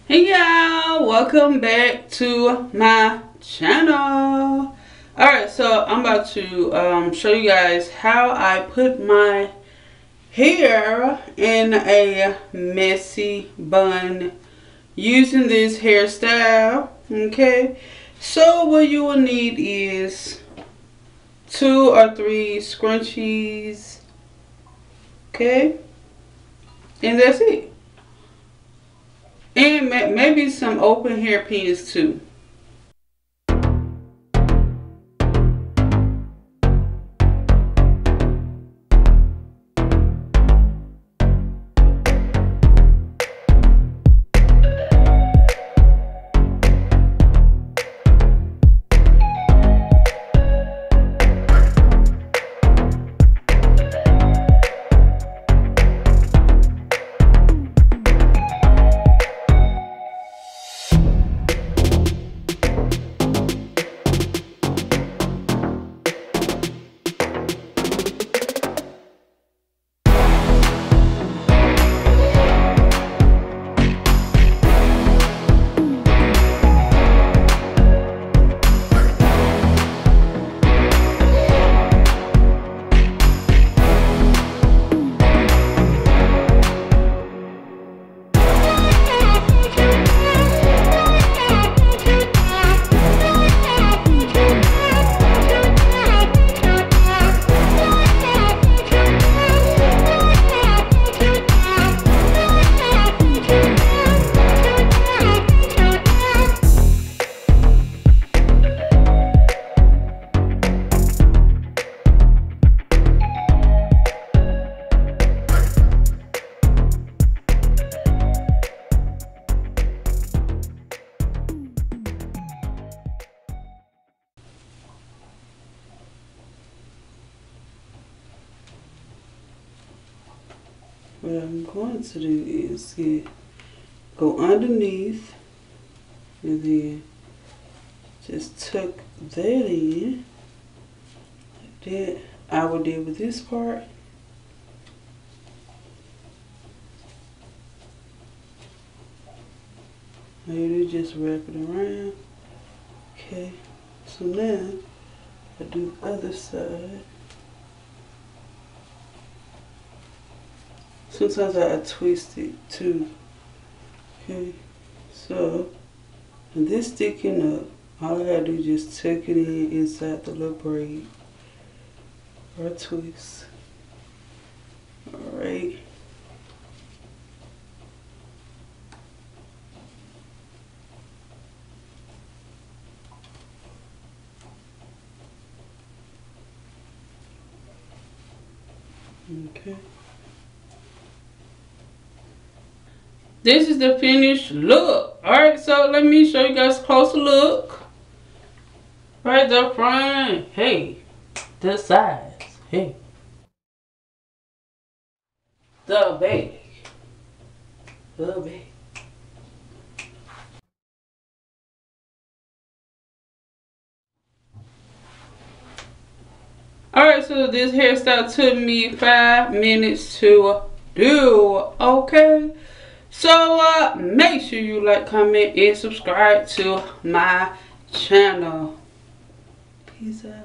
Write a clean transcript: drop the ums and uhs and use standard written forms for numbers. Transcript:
Hey y'all, welcome back to my channel. Alright, so I'm about to show you guys how I put my hair in a messy bun using this hairstyle. Okay, so what you will need is 2 or 3 scrunchies. Okay, and that's it. And maybe some open hairpins too. What I'm going to do is go underneath and then just tuck that in like that. I will deal with this part. Maybe just wrap it around. Okay, so now I do the other side. Sometimes I twist it too. Okay, so and this sticking up, all I gotta do is just tuck it in inside the little braid or twist. Alright. Okay. This is the finished look. Alright, so let me show you guys a closer look. Right, the front. Hey. The sides. Hey. The back. The back. Alright, so this hairstyle took me 5 minutes to do. Okay. So make sure you like, comment, and subscribe to my channel. Peace out.